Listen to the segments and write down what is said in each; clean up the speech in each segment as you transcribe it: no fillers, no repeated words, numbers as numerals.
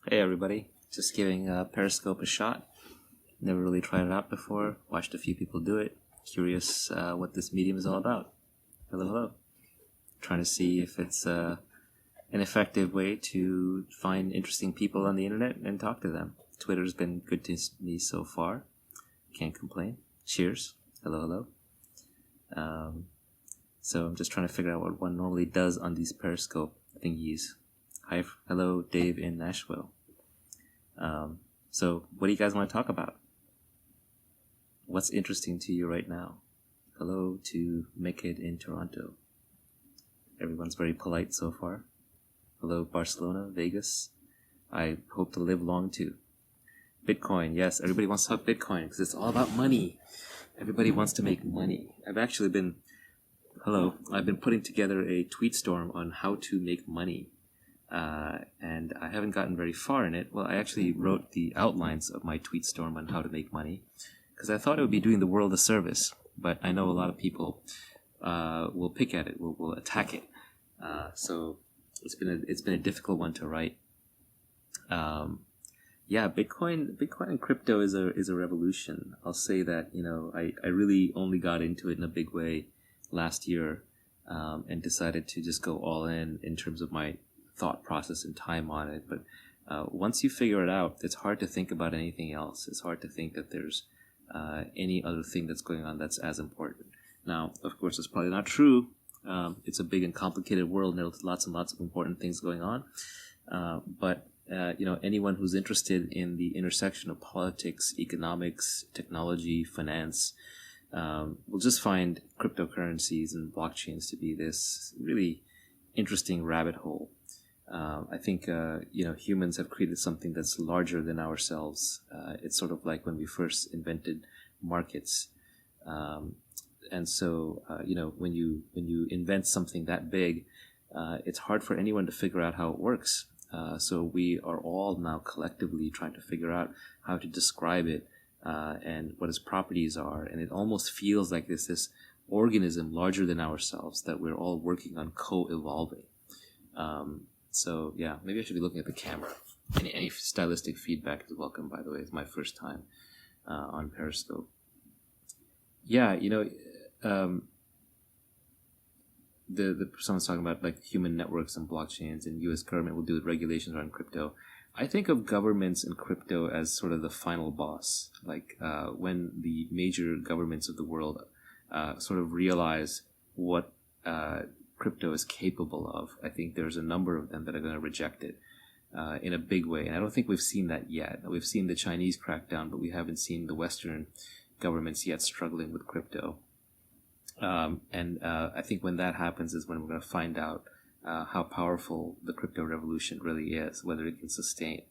Hey everybody, just giving Periscope a shot. Never really tried it out before. Watched a few people do it. Curious what this medium is all about. Hello, hello. Trying to see if it's an effective way to find interesting people on the internet and talk to them. Twitter's been good to me so far. Can't complain. Cheers. Hello, hello. So I'm just trying to figure out what one normally does on these Periscope thingies. Hello, Dave in Nashville. So what do you guys want to talk about? What's interesting to you right now? Hello to Mekid in Toronto. Everyone's very polite so far. Hello, Barcelona, Vegas. I hope to live long too. Bitcoin, yes, everybody wants to talk Bitcoin because it's all about money. Everybody wants to make money. I've been putting together a tweet storm on how to make money. And I haven't gotten very far in it. Well, I actually wrote the outlines of my tweet storm on how to make money because I thought it would be doing the world a service. But I know a lot of people will pick at it, will attack it. So it's been a difficult one to write. Bitcoin and crypto is a revolution. I'll say that I really only got into it in a big way last year, and decided to just go all in terms of my thought process and time on it. But once you figure it out, it's hard to think about anything else. It's hard to think that there's any other thing that's going on that's as important. Now, of course, it's probably not true. It's a big and complicated world, and there's lots and lots of important things going on. But anyone who's interested in the intersection of politics, economics, technology, finance, will just find cryptocurrencies and blockchains to be this really interesting rabbit hole. I think humans have created something that's larger than ourselves. It's sort of like when we first invented markets, and so when you invent something that big, it's hard for anyone to figure out how it works. So we are all now collectively trying to figure out how to describe it and what its properties are, and it almost feels like this organism larger than ourselves that we're all working on co-evolving. So yeah, maybe I should be looking at the camera. Any stylistic feedback is welcome, by the way. It's my first time on Periscope. Yeah, someone's talking about like human networks and blockchains, and U.S. government will do regulations around crypto. I think of governments and crypto as sort of the final boss. Like when the major governments of the world sort of realize what crypto is capable of, I think there's a number of them that are going to reject it in a big way. And I don't think we've seen that yet. We've seen the Chinese crackdown, but we haven't seen the Western governments yet struggling with crypto. I think when that happens is when we're going to find out how powerful the crypto revolution really is, whether it can sustain.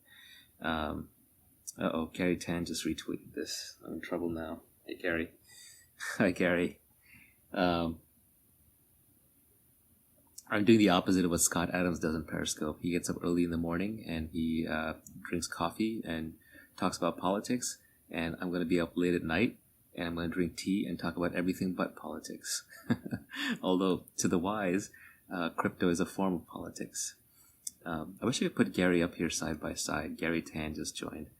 Gary Tan just retweeted this. I'm in trouble now. Hey, Gary. Hi, Gary. I'm doing the opposite of what Scott Adams does in Periscope. He gets up early in the morning and he drinks coffee and talks about politics. And I'm going to be up late at night and I'm going to drink tea and talk about everything but politics. Although, to the wise, crypto is a form of politics. I wish I could put Gary up here side by side. Gary Tan just joined.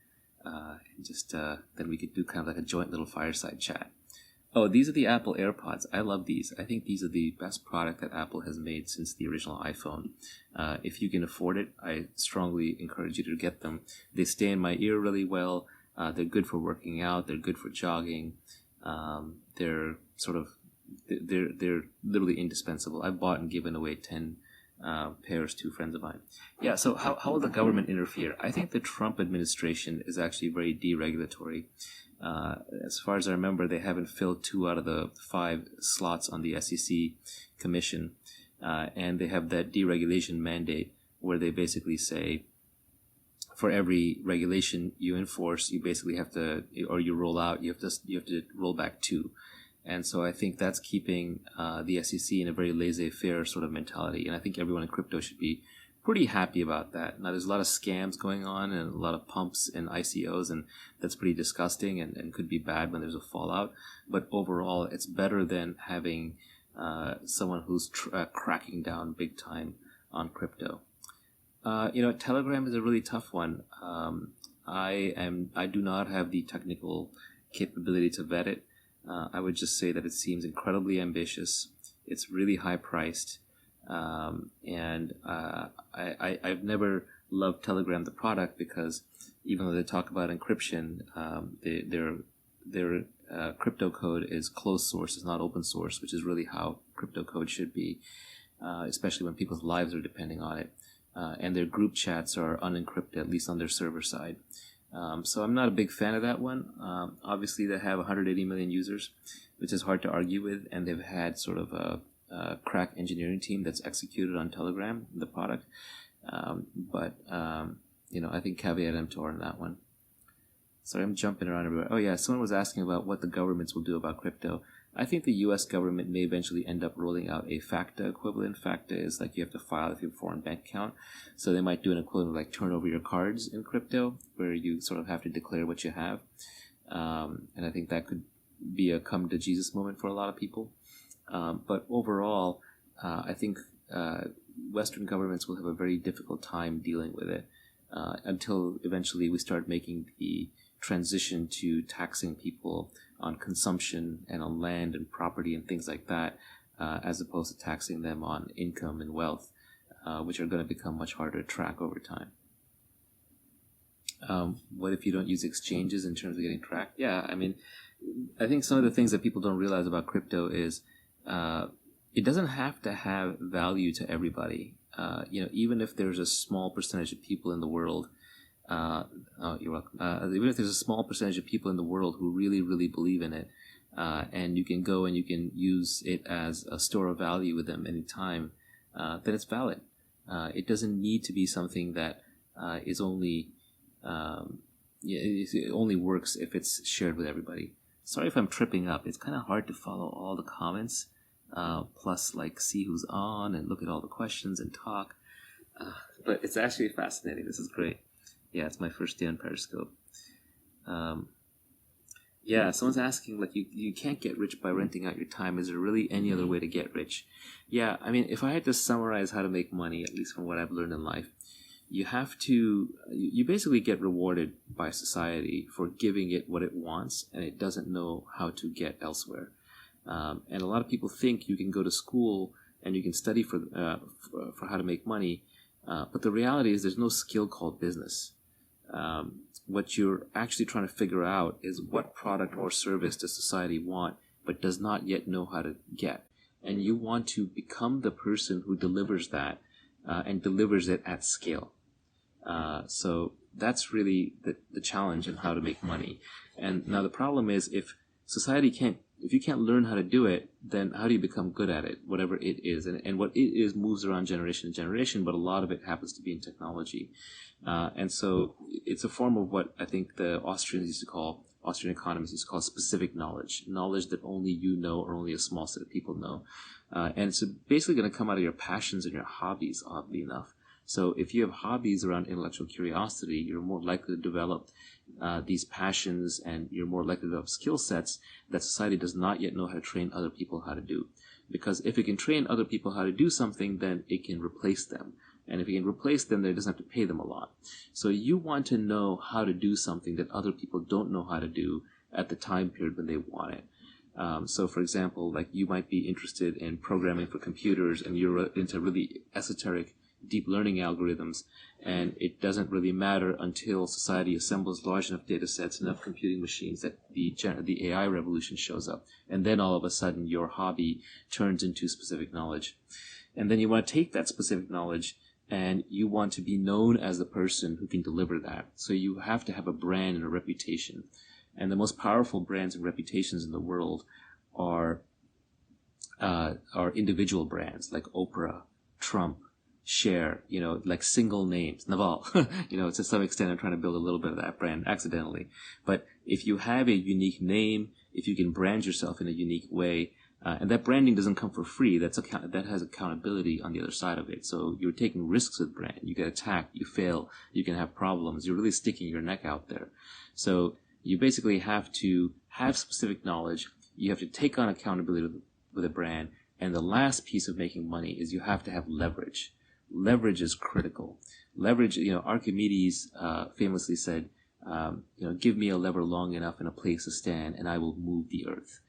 Then we could do kind of like a joint little fireside chat. Oh, these are the Apple AirPods. I love these. I think these are the best product that Apple has made since the original iPhone. If you can afford it, I strongly encourage you to get them. They stay in my ear really well. They're good for working out. They're good for jogging. They're literally indispensable. I've bought and given away 10 pairs to friends of mine. Yeah, so how will the government interfere? I think the Trump administration is actually very deregulatory. As far as I remember, they haven't filled 2 out of the 5 slots on the SEC commission, and they have that deregulation mandate where they basically say for every regulation you enforce, you basically have to, or you roll out, you have to roll back 2. And so I think that's keeping the SEC in a very laissez-faire sort of mentality, and I think everyone in crypto should be pretty happy about that. Now, there's a lot of scams going on and a lot of pumps and ICOs, and that's pretty disgusting and could be bad when there's a fallout. But overall, it's better than having someone who's cracking down big time on crypto. Telegram is a really tough one. I do not have the technical capability to vet it. I would just say that it seems incredibly ambitious. It's really high priced, and I've never loved Telegram the product because even though they talk about encryption, their crypto code is closed source, it's not open source, which is really how crypto code should be, especially when people's lives are depending on it. And their group chats are unencrypted, at least on their server side. So I'm not a big fan of that one. Obviously, they have 180 million users, which is hard to argue with, and they've had sort of a crack engineering team that's executed on Telegram, the product. But I think caveat emptor on that one. Sorry, I'm jumping around everywhere. Oh yeah, someone was asking about what the governments will do about crypto. I think the U.S. government may eventually end up rolling out a FACTA equivalent. FACTA is like you have to file if you have a foreign bank account. So they might do an equivalent like turn over your cards in crypto, where you sort of have to declare what you have. And I think that could be a come to Jesus moment for a lot of people. But overall, I think Western governments will have a very difficult time dealing with it until eventually we start making the transition to taxing people on consumption and on land and property and things like that, as opposed to taxing them on income and wealth, which are going to become much harder to track over time. What if you don't use exchanges in terms of getting tracked? Yeah, I mean, I think some of the things that people don't realize about crypto is it doesn't have to have value to everybody. Even if there's a small percentage of people in the world, you're welcome. Even if there's a small percentage of people in the world who really, really believe in it, and you can go and you can use it as a store of value with them anytime, then it's valid. It doesn't need to be something that is only it only works if it's shared with everybody. Sorry if I'm tripping up. It's kind of hard to follow all the comments, plus like see who's on and look at all the questions and talk. But it's actually fascinating. This is great. Yeah, it's my first day on Periscope. Yeah, someone's asking, like, you can't get rich by renting out your time. Is there really any other way to get rich? Yeah, I mean, if I had to summarize how to make money, at least from what I've learned in life, you basically get rewarded by society for giving it what it wants, and it doesn't know how to get elsewhere. And a lot of people think you can go to school and you can study for how to make money, but the reality is there's no skill called business. What you're actually trying to figure out is what product or service does society want but does not yet know how to get. And you want to become the person who delivers that and delivers it at scale. So that's really the challenge in how to make money. And now the problem is if you can't learn how to do it, then how do you become good at it, whatever it is? And what it is moves around generation to generation, but a lot of it happens to be in technology. And so it's a form of what I think the Austrian economists used to call specific knowledge that only you know or only a small set of people know. And it's basically going to come out of your passions and your hobbies, oddly enough. So if you have hobbies around intellectual curiosity, you're more likely to develop these passions, and you're more likely to develop skill sets that society does not yet know how to train other people how to do. Because if it can train other people how to do something, then it can replace them. And if you can replace them, then it doesn't have to pay them a lot. So you want to know how to do something that other people don't know how to do at the time period when they want it. So, for example, like you might be interested in programming for computers, and you're into really esoteric deep learning algorithms, and it doesn't really matter until society assembles large enough data sets, enough computing machines, that the AI revolution shows up. And then all of a sudden your hobby turns into specific knowledge. And then you want to take that specific knowledge and you want to be known as the person who can deliver that. So you have to have a brand and a reputation. And the most powerful brands and reputations in the world are individual brands like Oprah, Trump, Cher, like single names, Naval. To some extent I'm trying to build a little bit of that brand accidentally. But if you have a unique name, if you can brand yourself in a unique way, and that branding doesn't come for free, that has accountability on the other side of it. So you're taking risks with brand. You get attacked, you fail, you can have problems. You're really sticking your neck out there. So you basically have to have specific knowledge. You have to take on accountability with a brand. And the last piece of making money is you have to have leverage. leverage is critical. Leverage, Archimedes famously said, give me a lever long enough and a place to stand, and I will move the earth.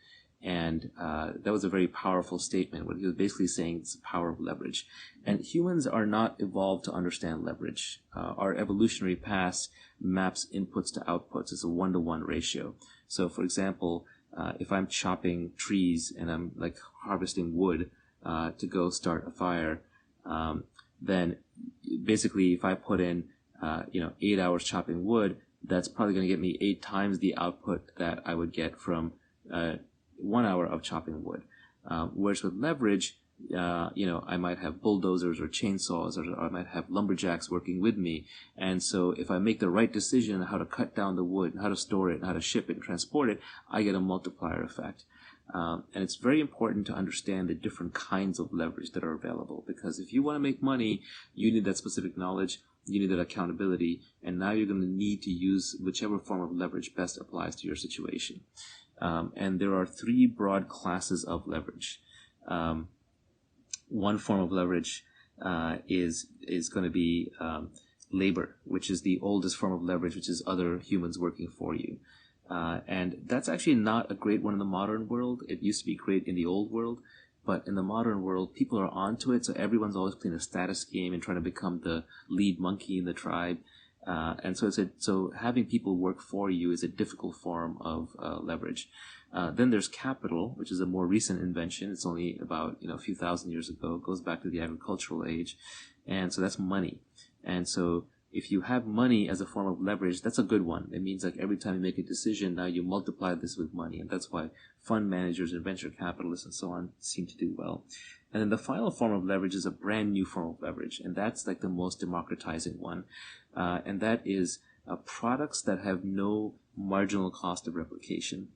And that was a very powerful statement. What he was basically saying is the power of leverage. And humans are not evolved to understand leverage. Our evolutionary past maps inputs to outputs. It's a 1-to-1 ratio. So, for example, if I'm chopping trees and I'm like harvesting wood to go start a fire, then basically if I put in 8 hours chopping wood, that's probably going to get me 8 times the output that I would get from 1 hour of chopping wood. Whereas with leverage, I might have bulldozers or chainsaws, or I might have lumberjacks working with me. And so if I make the right decision on how to cut down the wood, and how to store it, and how to ship it and transport it, I get a multiplier effect. And it's very important to understand the different kinds of leverage that are available, because if you want to make money, you need that specific knowledge, you need that accountability, and now you're going to need to use whichever form of leverage best applies to your situation. And there are 3 broad classes of leverage. One form of leverage is going to be labor, which is the oldest form of leverage, which is other humans working for you. And that's actually not a great one in the modern world. It used to be great in the old world, but in the modern world, people are onto it, so everyone's always playing a status game and trying to become the lead monkey in the tribe. And so having people work for you is a difficult form of leverage. Then there's capital, which is a more recent invention. It's only about a few thousand years ago. It goes back to the agricultural age, and so that's money. And so if you have money as a form of leverage, that's a good one. It means like every time you make a decision, now you multiply this with money, and that's why fund managers and venture capitalists and so on seem to do well. And then the final form of leverage is a brand new form of leverage, and that's like the most democratizing one. And that is products that have no marginal cost of replication.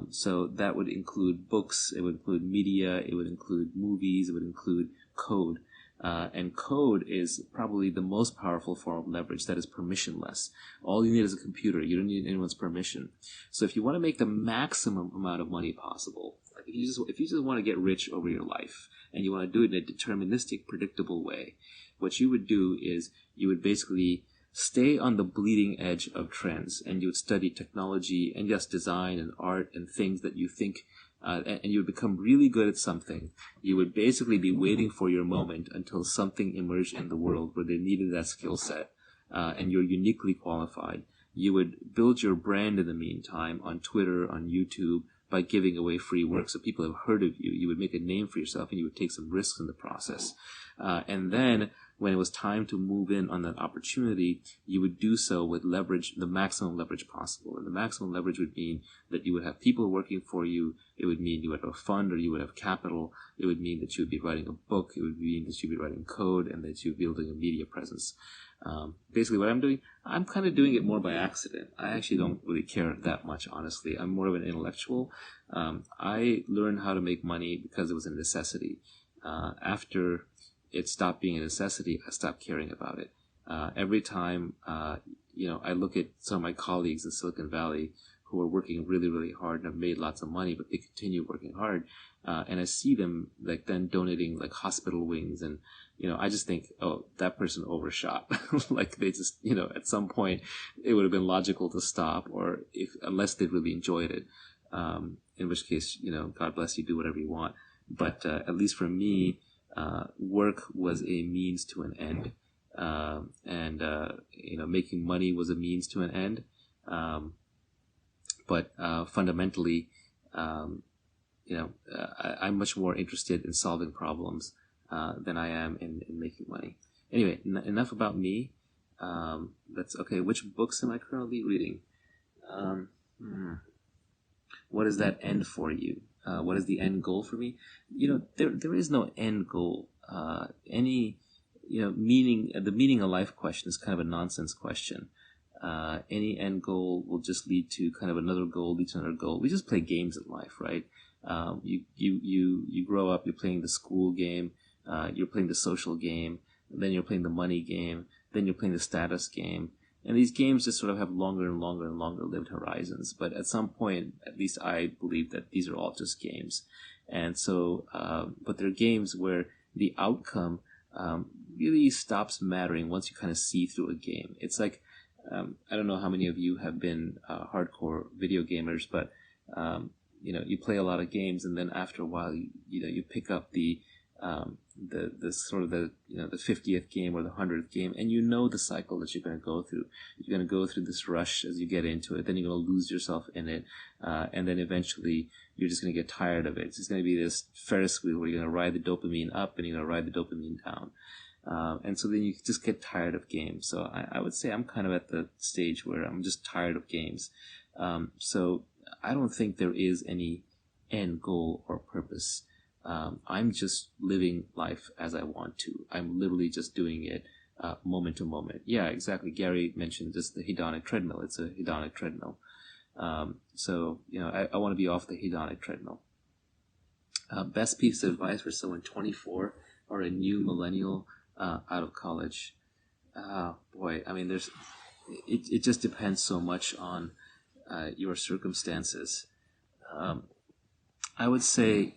So that would include books, it would include media, it would include movies, it would include code. And code is probably the most powerful form of leverage that is permissionless. All you need is a computer. You don't need anyone's permission. So if you want to make the maximum amount of money possible, like if you just want to get rich over your life and you want to do it in a deterministic, predictable way, what you would do is you would basically stay on the bleeding edge of trends, and you would study technology and yes, design and art and things that you think and you would become really good at something. You would basically be waiting for your moment until something emerged in the world where they needed that skill set, and you're uniquely qualified. You would build your brand in the meantime on Twitter, on YouTube, by giving away free work so people have heard of you. You would make a name for yourself, and you would take some risks in the process. And then when it was time to move in on that opportunity, you would do so with leverage, the maximum leverage possible. And the maximum leverage would mean that you would have people working for you. It would mean you would have a fund, or you would have capital. It would mean that you would be writing a book. It would mean that you'd be writing code, and that you'd be building a media presence. Basically what I'm doing, I'm kind of doing it more by accident. I actually don't really care that much, honestly. I'm more of an intellectual. I learned how to make money because it was a necessity. After it stopped being a necessity, I stopped caring about it. Every time, I look at some of my colleagues in Silicon Valley who are working really, really hard and have made lots of money, but they continue working hard. And I see them like then donating like hospital wings, and I just think, oh, that person overshot. Like they just, at some point it would have been logical to stop, or unless they really enjoyed it, in which case, God bless you, do whatever you want. But at least for me, work was a means to an end, and making money was a means to an end. But fundamentally, I'm much more interested in solving problems than I am in making money. Anyway, enough about me. That's okay. Which books am I currently reading? What does that end for you? What is the end goal for me? There is no end goal. Meaning, the meaning of life question is kind of a nonsense question. Any end goal will just lead to kind of another goal, lead to another goal. We just play games in life, right? You grow up, you're playing the school game, you're playing the social game, then you're playing the money game, then you're playing the status game. And these games just sort of have longer and longer and longer lived horizons. But at some point, at least I believe that these are all just games. And so, but they're games where the outcome really stops mattering once you kind of see through a game. It's like, I don't know how many of you have been hardcore video gamers, but you play a lot of games, and then after a while, you pick up the sort of the 50th game or the 100th game, and the cycle that you're going to go through. You're going to go through this rush as you get into it, then you're going to lose yourself in it, and then eventually you're just going to get tired of it. It's just going to be this Ferris wheel where you're going to ride the dopamine up and you're going to ride the dopamine down. And so then you just get tired of games. So I would say I'm kind of at the stage where I'm just tired of games. So I don't think there is any end goal or purpose. I'm just living life as I want to. I'm literally just doing it moment to moment. Yeah, exactly. Gary mentioned just the hedonic treadmill. It's a hedonic treadmill. So I want to be off the hedonic treadmill. Best piece of advice for someone 24 or a new millennial out of college. Boy, I mean, it just depends so much on your circumstances. I would say,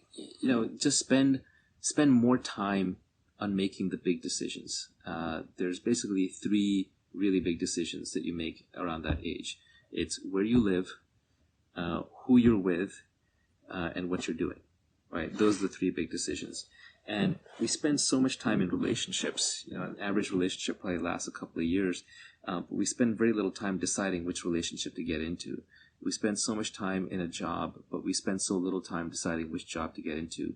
just spend more time on making the big decisions. There's basically 3 really big decisions that you make around that age. It's where you live, who you're with, and what you're doing. Right? Those are the 3 big decisions. And we spend so much time in relationships. An average relationship probably lasts a couple of years, but we spend very little time deciding which relationship to get into. We spend so much time in a job, but we spend so little time deciding which job to get into.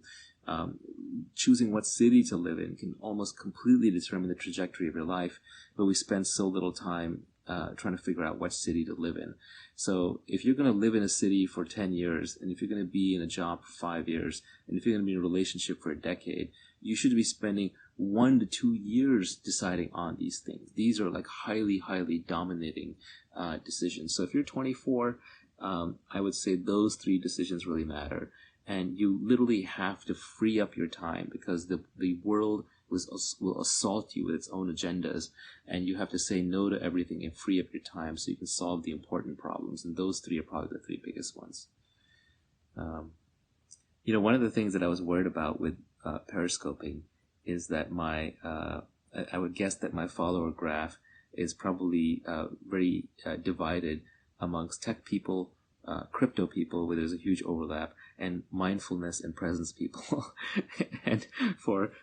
Choosing what city to live in can almost completely determine the trajectory of your life, but we spend so little time trying to figure out what city to live in. So if you're going to live in a city for 10 years, and if you're going to be in a job for 5 years, and if you're going to be in a relationship for a decade, you should be spending 1 to 2 years deciding on these things. These are like highly, highly dominating decisions. So if you're 24, I would say those 3 decisions really matter. And you literally have to free up your time, because the world will assault you with its own agendas, and you have to say no to everything and free up your time so you can solve the important problems. And those 3 are probably the 3 biggest ones. One of the things that I was worried about with periscoping is that I would guess that my follower graph is probably very divided amongst tech people, crypto people, where there's a huge overlap, and mindfulness and presence people. And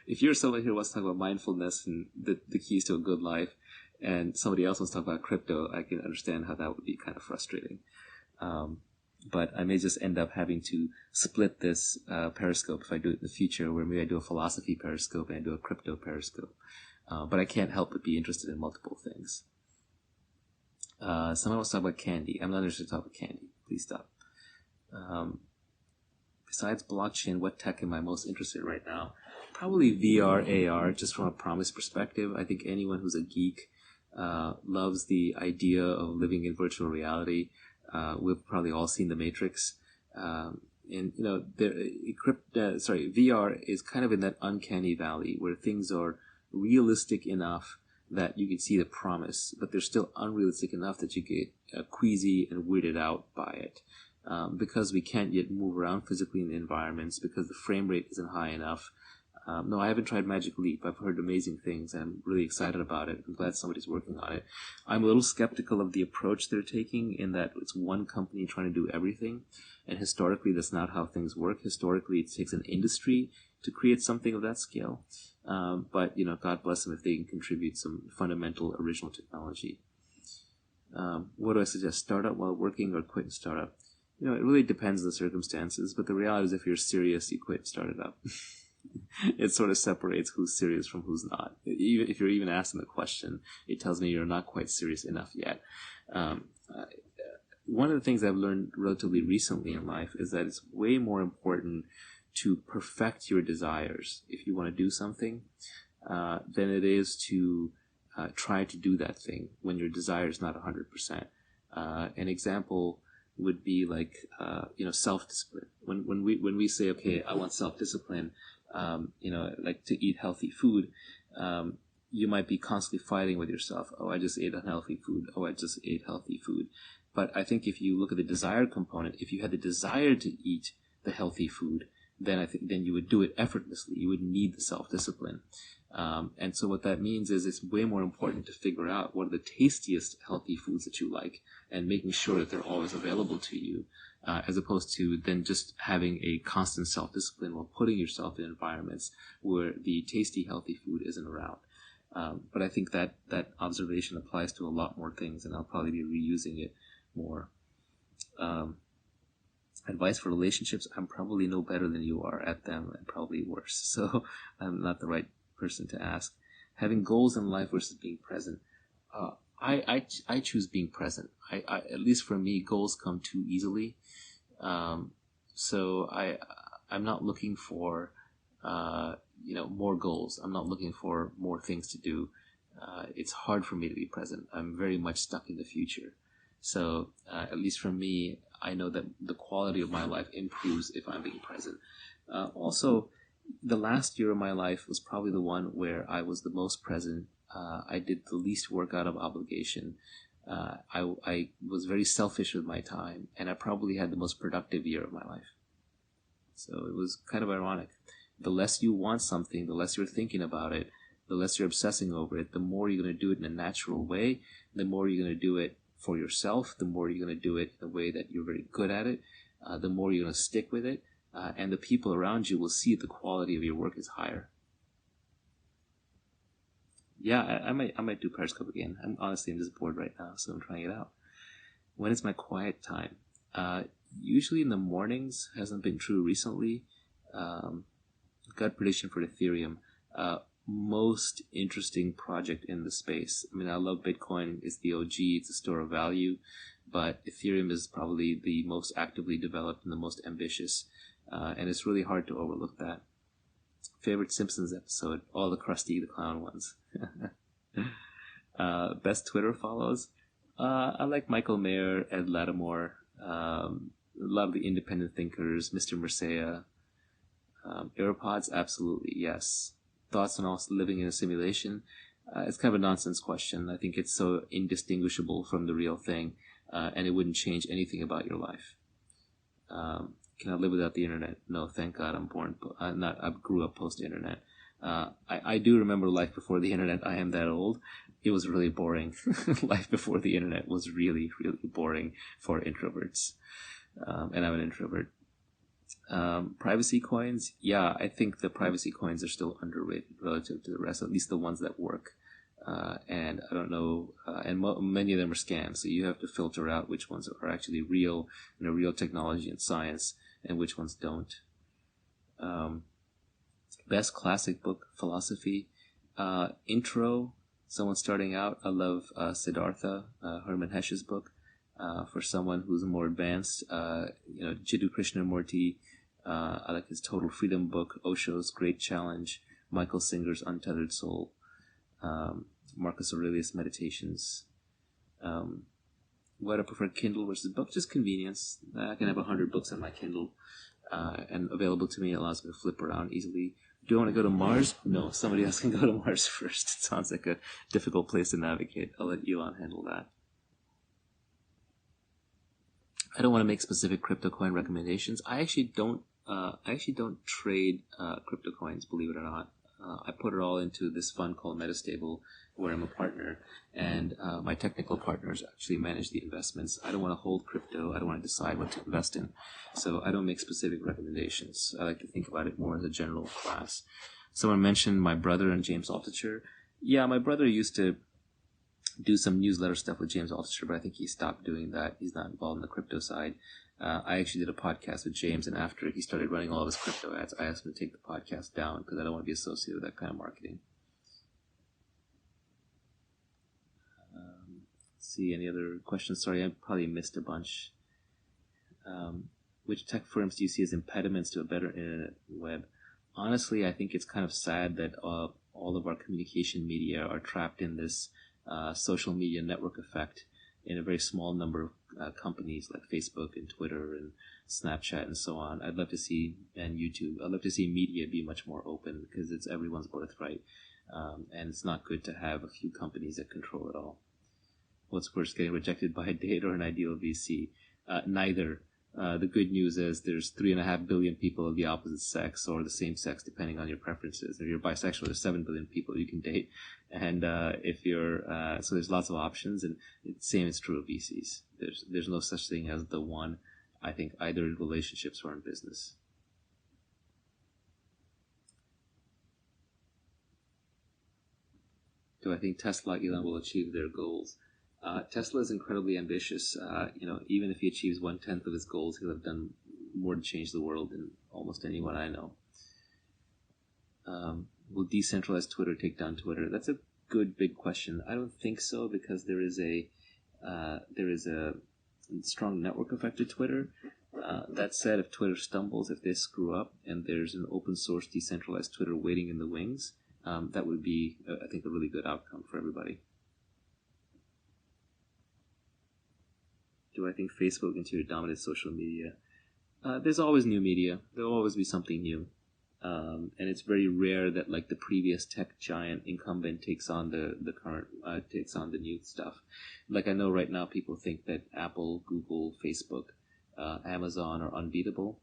if you're someone who wants to talk about mindfulness and the keys to a good life, and somebody else wants to talk about crypto, I can understand how that would be kind of frustrating. But I may just end up having to split this Periscope if I do it in the future, where maybe I do a philosophy Periscope and I do a crypto Periscope. But I can't help but be interested in multiple things. Someone wants to talk about candy. I'm not interested in talking about candy. Please stop. Besides blockchain, what tech am I most interested in right now? Probably VR, AR, just from a promise perspective. I think anyone who's a geek loves the idea of living in virtual reality. We've probably all seen The Matrix. VR is kind of in that uncanny valley where things are realistic enough that you can see the promise, but they're still unrealistic enough that you get queasy and weirded out by it. Because we can't yet move around physically in the environments, because the frame rate isn't high enough. No, I haven't tried Magic Leap. I've heard amazing things, and I'm really excited about it. I'm glad somebody's working on it. I'm a little skeptical of the approach they're taking, in that it's one company trying to do everything, and historically that's not how things work. Historically, it takes an industry to create something of that scale. But God bless them if they can contribute some fundamental original technology. What do I suggest? Startup while working or quit and startup? It really depends on the circumstances, but the reality is if you're serious, you quit and start it up. It sort of separates who's serious from who's not. Even if you're even asking the question, it tells me you're not quite serious enough yet. One of the things I've learned relatively recently in life is that it's way more important to perfect your desires if you want to do something than it is to try to do that thing when your desire is not 100%. An example would be like self-discipline. When we say, okay, I want self-discipline, like to eat healthy food, you might be constantly fighting with yourself. Oh, I just ate unhealthy food. Oh, I just ate healthy food. But I think if you look at the desire component, if you had the desire to eat the healthy food, then I think then you would do it effortlessly. You would need the self-discipline. And so what that means is it's way more important to figure out what are the tastiest healthy foods that you like and making sure that they're always available to you, as opposed to then just having a constant self-discipline while putting yourself in environments where the tasty healthy food isn't around. But I think that observation applies to a lot more things, and I'll probably be reusing it more. Advice for relationships, I'm probably no better than you are at them, and probably worse. So I'm not the right person to ask. Having goals in life versus being present. I choose being present. I at least for me, goals come too easily. So I'm not looking for more goals. I'm not looking for more things to do. It's hard for me to be present. I'm very much stuck in the future. So at least for me, I know that the quality of my life improves if I'm being present. Also, the last year of my life was probably the one where I was the most present. I did the least work out of obligation. I was very selfish with my time, and I probably had the most productive year of my life. So it was kind of ironic. The less you want something, the less you're thinking about it, the less you're obsessing over it, the more you're going to do it in a natural way, the more you're going to do it for yourself, the more you're going to do it in a way that you're very good at it, the more you're going to stick with it, and the people around you will see the quality of your work is higher. Yeah, I might do Periscope again. I'm just bored right now, so I'm trying it out. When is my quiet time? Usually in the mornings. Hasn't been true recently. Gut prediction for Ethereum. Most interesting project in the space. I mean, I love Bitcoin. It's the OG. It's a store of value. But Ethereum is probably the most actively developed and the most ambitious. And it's really hard to overlook that. Favorite Simpsons episode? All the Krusty the Clown ones. Best Twitter follows? I like Michael Mayer, Ed Lattimore, a lot of the independent thinkers, Mr. Mercea. AirPods, absolutely, yes. Thoughts on also living in a simulation? It's kind of a nonsense question. I think it's so indistinguishable from the real thing, and it wouldn't change anything about your life. Can I live without the internet? No, thank God I grew up post-internet. I do remember life before the internet. I am that old. It was really boring. Life before the internet was really, really boring for introverts. And I'm an introvert. Privacy coins. Yeah, I think the privacy coins are still underrated relative to the rest, at least the ones that work. And I don't know, and many of them are scams. So you have to filter out which ones are actually real, real technology and science, and which ones don't. Best classic book, philosophy. Intro, someone starting out. I love Siddhartha, Hermann Hesse's book. For someone who's more advanced, Jiddu Krishnamurti. I like his Total Freedom book, Osho's Great Challenge, Michael Singer's Untethered Soul, Marcus Aurelius' Meditations. What I prefer, Kindle versus book, just convenience. I can have 100 books on my Kindle, and available to me. It allows me to flip around easily. Do I want to go to Mars? No, somebody else can go to Mars first. It sounds like a difficult place to navigate. I'll let Elon handle that. I don't want to make specific crypto coin recommendations. I actually don't trade crypto coins, believe it or not. I put it all into this fund called Metastable, where I'm a partner, and my technical partners actually manage the investments. I don't want to hold crypto. I don't want to decide what to invest in. So I don't make specific recommendations. I like to think about it more as a general class. Someone mentioned my brother and James Altucher. Yeah, my brother used to do some newsletter stuff with James Altucher, but I think he stopped doing that. He's not involved in the crypto side. I actually did a podcast with James, and after he started running all of his crypto ads, I asked him to take the podcast down because I don't want to be associated with that kind of marketing. Let's see, any other questions? Sorry, I probably missed a bunch. Which tech firms do you see as impediments to a better internet web? Honestly, I think it's kind of sad that all of our communication media are trapped in this social media network effect in a very small number of companies like Facebook and Twitter and Snapchat and so on. I'd love to see, and YouTube, I'd love to see media be much more open because it's everyone's birthright. And it's not good to have a few companies that control it all. What's worse, getting rejected by a date or an ideal VC? Neither. The good news is there's 3.5 billion people of the opposite sex or the same sex, depending on your preferences. If you're bisexual, there's 7 billion people you can date, and if you're so there's lots of options, and same is true of VCs. There's no such thing as the one. I think either in relationships or in business. Do I think Tesla, Elon will achieve their goals? Tesla is incredibly ambitious. Even if he achieves 1/10 of his goals, he'll have done more to change the world than almost anyone I know. Will decentralized Twitter take down Twitter? That's a good big question. I don't think so, because there is a strong network effect to Twitter. That said, if Twitter stumbles, if they screw up, and there's an open source decentralized Twitter waiting in the wings, that would be, I think, a really good outcome for everybody. Do I think Facebook will continue to dominate social media? There's always new media. There'll always be something new. And it's very rare that like the previous tech giant incumbent takes on the current, takes on the new stuff. Like I know right now people think that Apple, Google, Facebook, Amazon are unbeatable.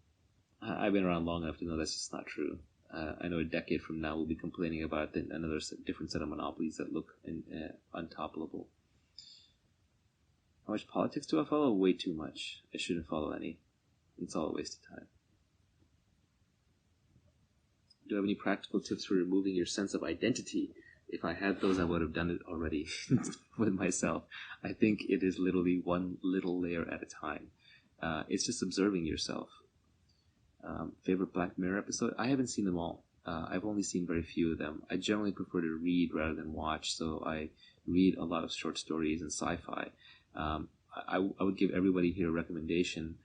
I've been around long enough to know that's just not true. I know a decade from now we'll be complaining about another different set of monopolies that look untoppable. How much politics do I follow? Way too much. I shouldn't follow any. It's all a waste of time. Do I have any practical tips for removing your sense of identity? If I had those, I would have done it already with myself. I think it is literally one little layer at a time. It's just observing yourself. Favorite Black Mirror episode? I haven't seen them all. I've only seen very few of them. I generally prefer to read rather than watch, so I read a lot of short stories and sci-fi. I would give everybody here a recommendation.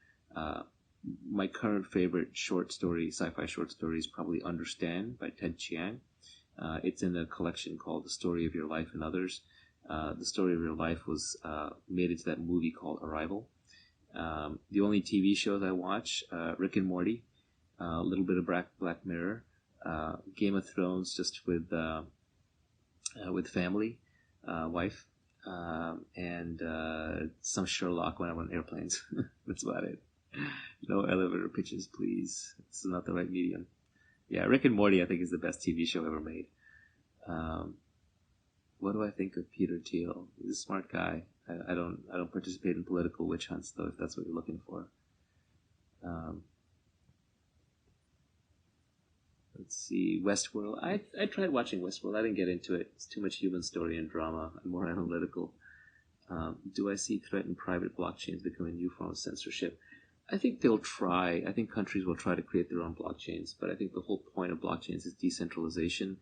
My current favorite short story, sci-fi short story, is probably Understand by Ted Chiang. It's in a collection called The Story of Your Life and Others. The Story of Your Life was made into that movie called Arrival. The only TV shows I watch, Rick and Morty, a little bit of Black Mirror, Game of Thrones just with family, wife, and some Sherlock when I'm on airplanes. That's about it. No elevator pitches, please. This is not the right medium. Yeah, Rick and Morty, I think, is the best TV show ever made. What do I think of Peter Thiel? He's a smart guy. I don't participate in political witch hunts, though, if that's what you're looking for. Let's see, Westworld. I tried watching Westworld. I didn't get into it. It's too much human story and drama. I'm more analytical. Do I see threat in private blockchains becoming a new form of censorship? I think they'll try. I think countries will try to create their own blockchains, but I think the whole point of blockchains is decentralization.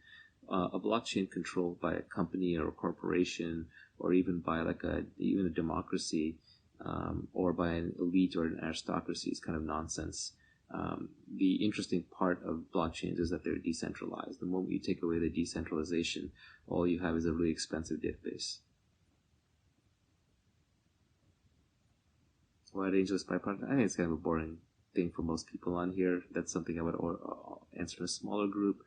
A blockchain controlled by a company or a corporation, or even by even a democracy, or by an elite or an aristocracy is kind of nonsense. The interesting part of blockchains is that they're decentralized. The moment you take away the decentralization, all you have is a really expensive database. Wide Angel's byproduct. I think it's kind of a boring thing for most people on here. That's something I would answer in a smaller group.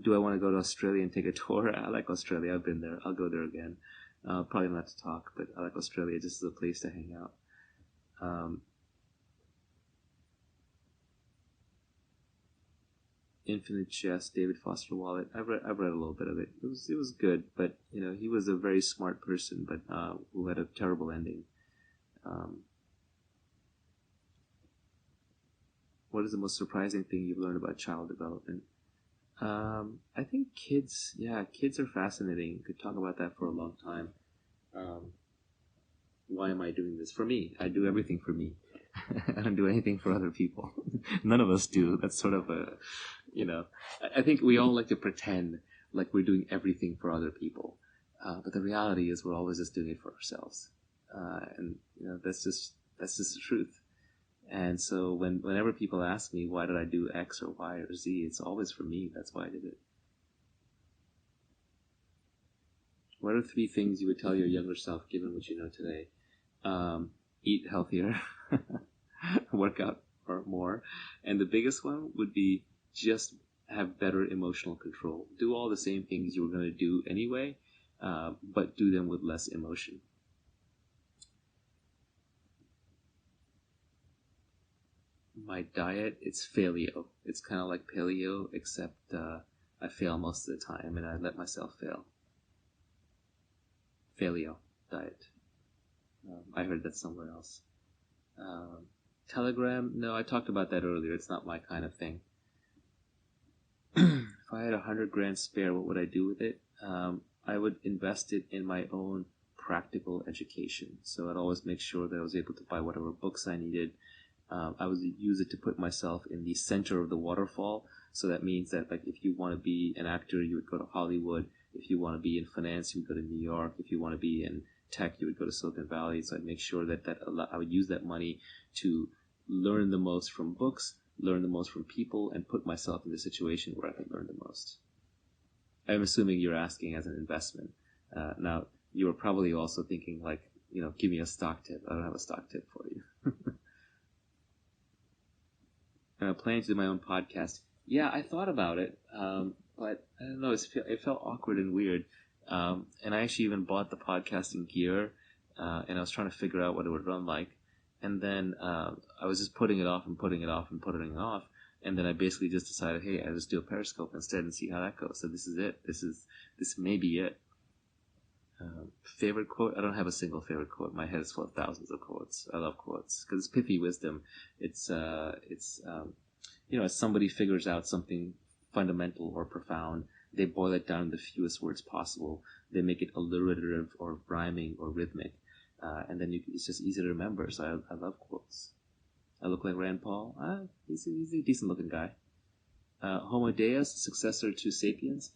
Do I want to go to Australia and take a tour? I like Australia. I've been there. I'll go there again. Probably not to talk, but I like Australia just as a place to hang out. Infinite Chess, David Foster Wallace. I've read a little bit of it. It was good, but he was a very smart person, but who had a terrible ending. What is the most surprising thing you've learned about child development? I think kids are fascinating. Could talk about that for a long time. Why am I doing this? For me. I do everything for me. I don't do anything for other people. None of us do. That's sort of I think we all like to pretend like we're doing everything for other people. But the reality is we're always just doing it for ourselves. And that's just the truth. And so whenever people ask me, why did I do X or Y or Z, it's always for me. That's why I did it. What are 3 things you would tell your younger self, given what you know today? Eat healthier, work out more, and the biggest one would be just have better emotional control. Do all the same things you were going to do anyway, but do them with less emotion. My diet, it's paleo. It's kind of like paleo, except I fail most of the time, and I let myself fail. Paleo diet. I heard that somewhere else. Telegram, no, I talked about that earlier. It's not my kind of thing. If I had 100 grand spare, what would I do with it? I would invest it in my own practical education. So I'd always make sure that I was able to buy whatever books I needed. I would use it to put myself in the center of the waterfall. So that means that, like, if you want to be an actor, you would go to Hollywood. If you want to be in finance, you would go to New York. If you want to be in tech, you would go to Silicon Valley. So I'd make sure that I would use that money to learn the most from books, learn the most from people, and put myself in the situation where I could learn the most. I'm assuming you're asking as an investment. Now, you were probably also thinking, like, give me a stock tip. I don't have a stock tip for you. Planning to do my own podcast. Yeah, I thought about it, but I don't know. It felt awkward and weird. And I actually even bought the podcasting gear, and I was trying to figure out what it would run like. And then I was just putting it off and putting it off and putting it off. And then I basically just decided, hey, I'll just do a Periscope instead and see how that goes. So this is it. This may be it. Favorite quote? I don't have a single favorite quote. My head is full of thousands of quotes. I love quotes because it's pithy wisdom. It's as somebody figures out something fundamental or profound, they boil it down in the fewest words possible. They make it alliterative or rhyming or rhythmic, and then it's just easy to remember. So I love quotes. I look like Rand Paul. He's a decent-looking guy. Homo Deus, successor to Sapiens.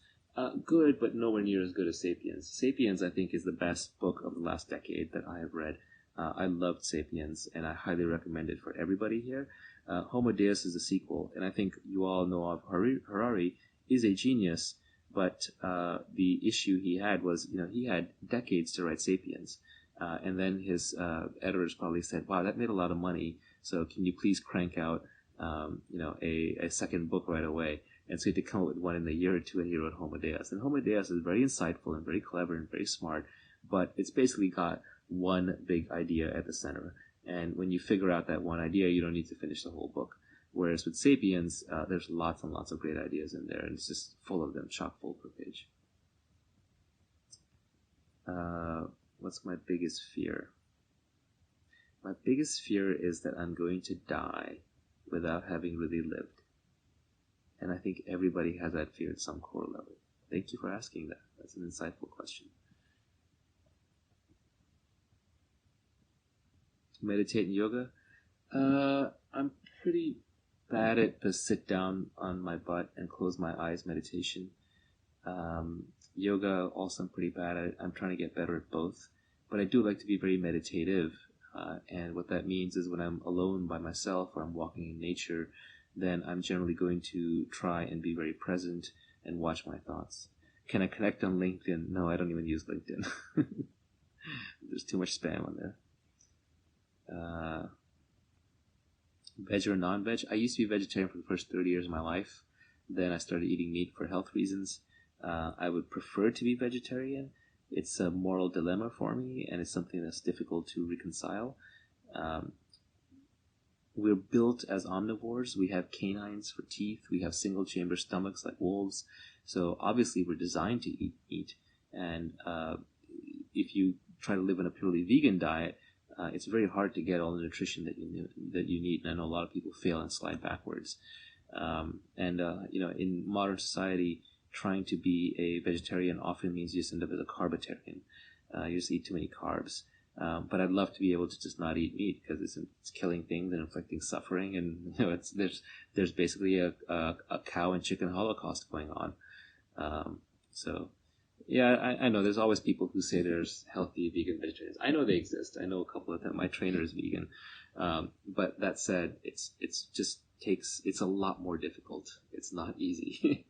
Good, but nowhere near as good as Sapiens. Sapiens, I think, is the best book of the last decade that I have read. I loved Sapiens, and I highly recommend it for everybody here. Homo Deus is a sequel, and I think you all know of Harari is a genius, but the issue he had was, he had decades to write Sapiens, and then his editors probably said, wow, that made a lot of money, so can you please crank out a second book right away? And so he had to come up with one in a year or two, and he wrote Homo Deus. And Homo Deus is very insightful and very clever and very smart, but it's basically got one big idea at the center. And when you figure out that one idea, you don't need to finish the whole book. Whereas with Sapiens, there's lots and lots of great ideas in there, and it's just full of them, chock full per page. What's my biggest fear? My biggest fear is that I'm going to die without having really lived. And I think everybody has that fear at some core level. Thank you for asking that. That's an insightful question. Meditate and yoga? I'm pretty bad at the sit down on my butt and close my eyes meditation. Yoga, also I'm pretty bad at it. I'm trying to get better at both. But I do like to be very meditative. And what that means is when I'm alone by myself or I'm walking in nature, then I'm generally going to try and be very present and watch my thoughts. Can I connect on LinkedIn? No, I don't even use LinkedIn. There's too much spam on there. Veg or non-veg? I used to be vegetarian for the first 30 years of my life. Then I started eating meat for health reasons. I would prefer to be vegetarian. It's a moral dilemma for me, and it's something that's difficult to reconcile. We're built as omnivores. We have canines for teeth. We have single-chamber stomachs like wolves. So obviously we're designed to eat meat. And if you try to live on a purely vegan diet, it's very hard to get all the nutrition that you need. And I know a lot of people fail and slide backwards. In modern society, trying to be a vegetarian often means you just end up as a carbitarian. You just eat too many carbs. But I'd love to be able to just not eat meat because it's killing things and inflicting suffering, and there's basically a cow and chicken holocaust going on. I know there's always people who say there's healthy vegan vegetarians. I know they exist. I know a couple of them. My trainer is vegan, but that said, it's a lot more difficult. It's not easy.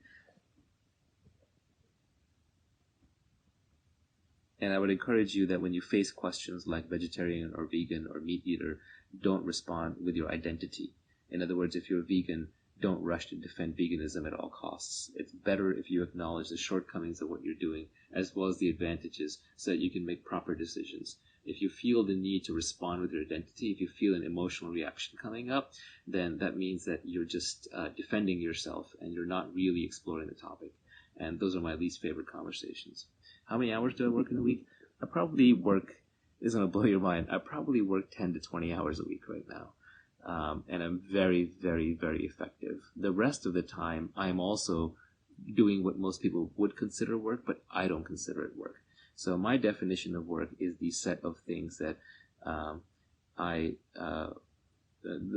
And I would encourage you that when you face questions like vegetarian or vegan or meat eater, don't respond with your identity. In other words, if you're a vegan, don't rush to defend veganism at all costs. It's better if you acknowledge the shortcomings of what you're doing as well as the advantages so that you can make proper decisions. If you feel the need to respond with your identity, if you feel an emotional reaction coming up, then that means that you're just defending yourself and you're not really exploring the topic. And those are my least favorite conversations. How many hours do I work in a week? I probably work, this is going to blow your mind, I probably work 10 to 20 hours a week right now. And I'm very, very, very effective. The rest of the time, I'm also doing what most people would consider work, but I don't consider it work. So my definition of work is the set of things that the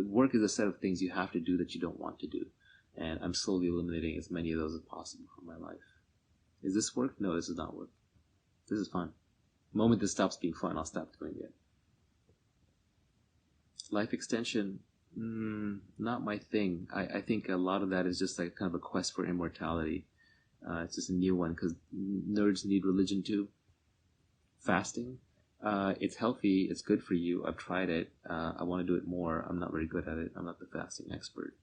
work is a set of things you have to do that you don't want to do. And I'm slowly eliminating as many of those as possible from my life. Is this work? No, this is not work. This is fun. The moment this stops being fun, I'll stop doing it. Life extension, not my thing. I think a lot of that is just like kind of a quest for immortality. It's just a new one because nerds need religion too. Fasting, it's healthy, it's good for you. I've tried it. I want to do it more. I'm not very good at it. I'm not the fasting expert.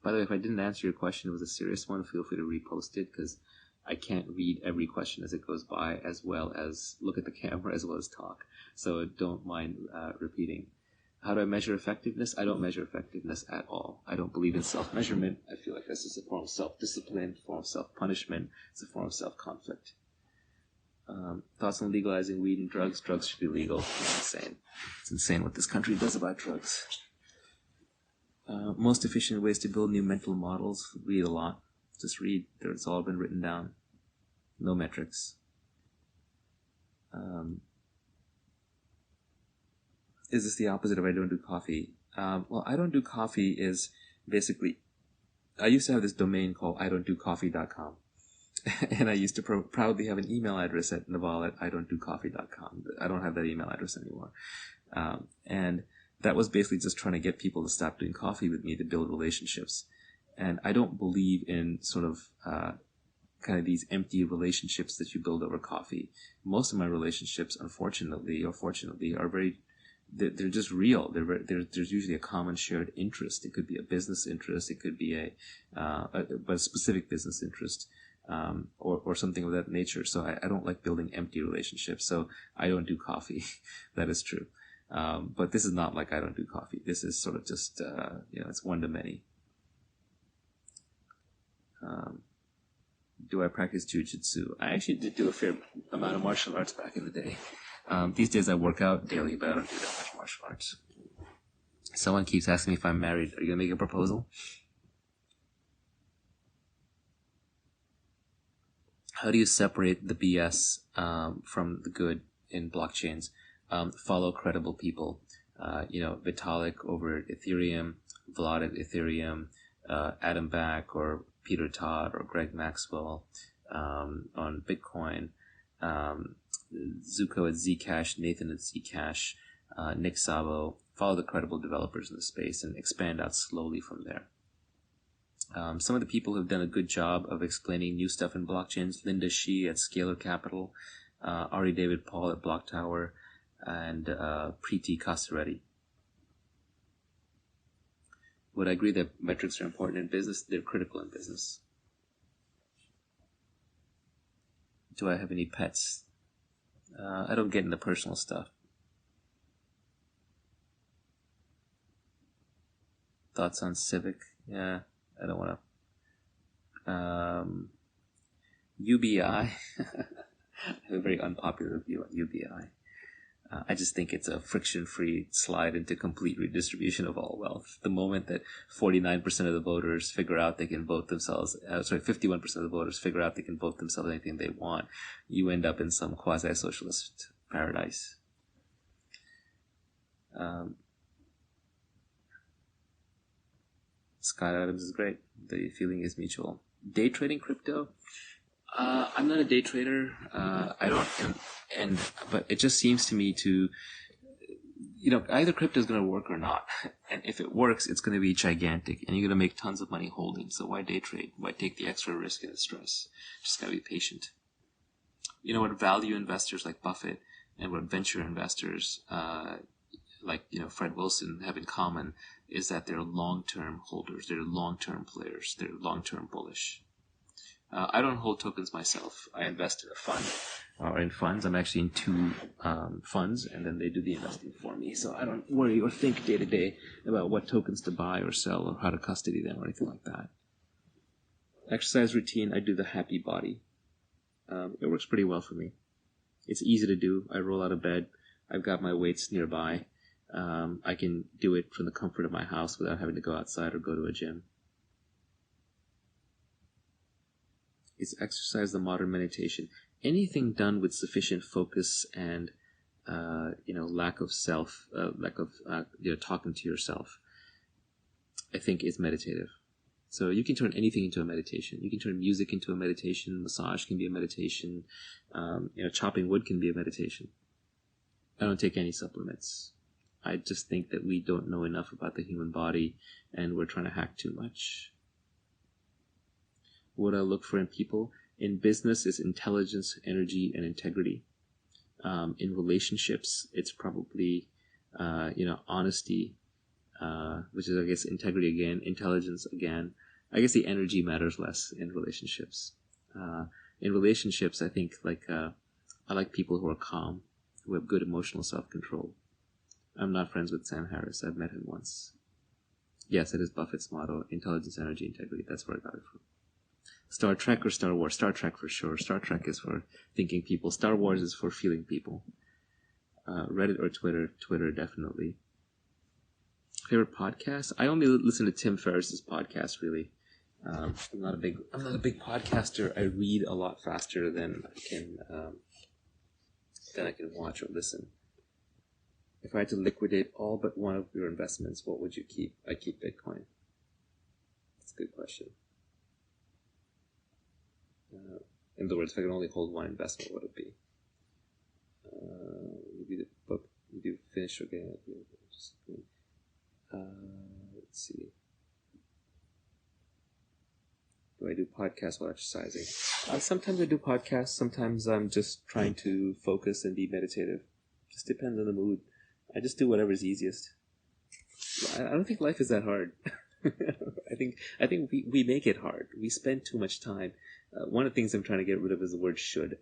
By the way, if I didn't answer your question, it was a serious one, feel free to repost it because I can't read every question as it goes by, as well as look at the camera, as well as talk. So don't mind repeating. How do I measure effectiveness? I don't measure effectiveness at all. I don't believe in self-measurement. I feel like this is a form of self-discipline, a form of self-punishment. It's a form of self-conflict. Thoughts on legalizing weed and drugs? Drugs should be legal. It's insane. It's insane what this country does about drugs. Most efficient ways to build new mental models? Read a lot. Just read. It's all been written down. No metrics. Is this the opposite of I don't do coffee? Well, I don't do coffee is basically, I used to have this domain called idon'tdocoffee.com. And I used to proudly have an email address at Naval at idon'tdocoffee.com. I don't have that email address anymore. And that was basically just trying to get people to stop doing coffee with me to build relationships. And I don't believe in sort of kind of these empty relationships that you build over coffee. Most of my relationships, unfortunately or fortunately, are they're just real. There's usually a common shared interest. It could be a business interest. It could be a specific business interest. Or something of that nature. So I don't like building empty relationships. So I don't do coffee. That is true. But this is not like I don't do coffee. This is sort of just, it's one to many. Do I practice jiu-jitsu? I actually did do a fair amount of martial arts back in the day. These days I work out daily, but I don't do that much martial arts. Someone keeps asking me if I'm married. Are you going to make a proposal? How do you separate the BS from the good in blockchains? Follow credible people. Vitalik over at Ethereum, Vlad at Ethereum, Adam Back or Peter Todd or Greg Maxwell on Bitcoin, Zuko at Zcash, Nathan at Zcash, Nick Szabo. Follow the credible developers in the space and expand out slowly from there. Some of the people who have done a good job of explaining new stuff in blockchains: Linda Shi at Scalar Capital, Ari David Paul at Block Tower, and Preeti Kasareddy. Would I agree that metrics are important in business? They're critical in business. Do I have any pets? I don't get into personal stuff. Thoughts on Civic? Yeah, I don't want to. UBI. I have a very unpopular view on UBI. I just think it's a friction-free slide into complete redistribution of all wealth. The moment that 49% of the voters figure out they can vote themselves, 51% of the voters figure out they can vote themselves anything they want, you end up in some quasi-socialist paradise. Scott Adams is great. The feeling is mutual. Day trading crypto? I'm not a day trader. I don't, but it just seems to me to, either crypto is going to work or not. And if it works, it's going to be gigantic, and you're going to make tons of money holding. So why day trade? Why take the extra risk and the stress? Just got to be patient. What value investors like Buffett and what venture investors like Fred Wilson have in common is that they're long-term holders. They're long-term players. They're long-term bullish. I don't hold tokens myself. I invest in a fund or in funds. I'm actually in two funds, and then they do the investing for me. So I don't worry or think day to day about what tokens to buy or sell or how to custody them or anything like that. Exercise routine, I do the happy body. It works pretty well for me. It's easy to do. I roll out of bed. I've got my weights nearby. I can do it from the comfort of my house without having to go outside or go to a gym. Is exercise the modern meditation? Anything done with sufficient focus and lack of talking to yourself, I think is meditative. So you can turn anything into a meditation. You can turn music into a meditation. Massage can be a meditation. Chopping wood can be a meditation. I don't take any supplements. I just think that we don't know enough about the human body, and we're trying to hack too much. What I look for in people in business is intelligence, energy, and integrity. In relationships, it's probably honesty, which is, I guess, integrity again, intelligence again. I guess the energy matters less in relationships. In relationships, I think I like people who are calm, who have good emotional self-control. I'm not friends with Sam Harris. I've met him once. Yes, it is Buffett's motto: intelligence, energy, integrity. That's where I got it from. Star Trek or Star Wars? Star Trek for sure. Star Trek is for thinking people. Star Wars is for feeling people. Reddit or Twitter? Twitter, definitely. Favorite podcast? I only listen to Tim Ferriss's podcast, really. I'm not a big podcaster. I read a lot faster than I can watch or listen. If I had to liquidate all but one of your investments, what would you keep? I keep Bitcoin. That's a good question. In other words, if I could only hold one investment, what would it be? Maybe the book. We do finish again. Let's see. Do I do podcasts while exercising? Sometimes I do podcasts. Sometimes I'm just trying to focus and be meditative. Just depends on the mood. I just do whatever's easiest. I don't think life is that hard. I think we make it hard. We spend too much time. One of the things I'm trying to get rid of is the word should.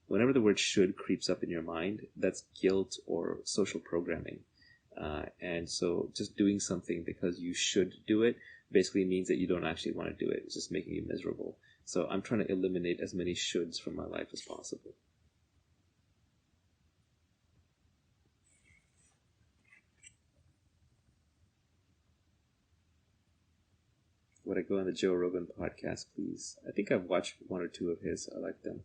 Whenever the word should creeps up in your mind, that's guilt or social programming. And so just doing something because you should do it basically means that you don't actually want to do it. It's just making you miserable. So I'm trying to eliminate as many shoulds from my life as possible. Would I go on the Joe Rogan podcast, please? I think I've watched one or two of his. I like them.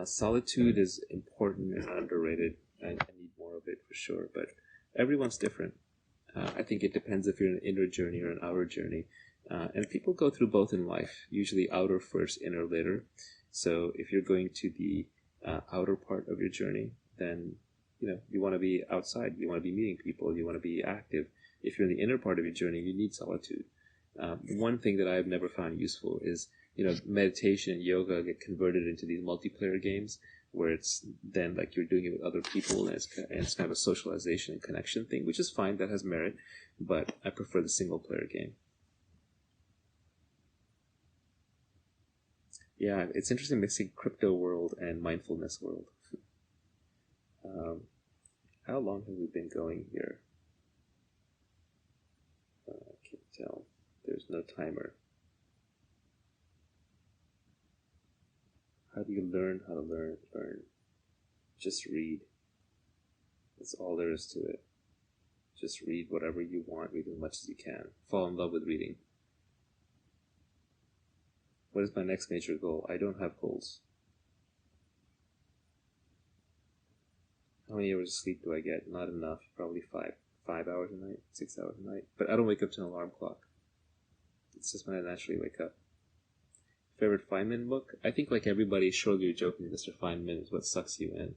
Solitude is important and underrated. I need more of it for sure, but everyone's different. I think it depends if you're an inner journey or an outer journey. And people go through both in life, usually outer first, inner later. So if you're going to the outer part of your journey, then you want to be outside. You want to be meeting people. You want to be active. If you're in the inner part of your journey, you need solitude. One thing that I've never found useful is, meditation and yoga get converted into these multiplayer games where it's then like you're doing it with other people, and it's kind of a socialization and connection thing, which is fine. That has merit, but I prefer the single player game. Yeah, it's interesting mixing crypto world and mindfulness world. How long have we been going here? I can't tell. There's no timer. How do you learn how to learn? Just read. That's all there is to it. Just read whatever you want. Read as much as you can. Fall in love with reading. What is my next major goal? I don't have goals. How many hours of sleep do I get? Not enough. Probably 5 hours a night, 6 hours a night. But I don't wake up to an alarm clock. It's just when I naturally wake up. Favorite Feynman book? I think, like everybody, surely you're joking, Mr. Feynman is what sucks you in.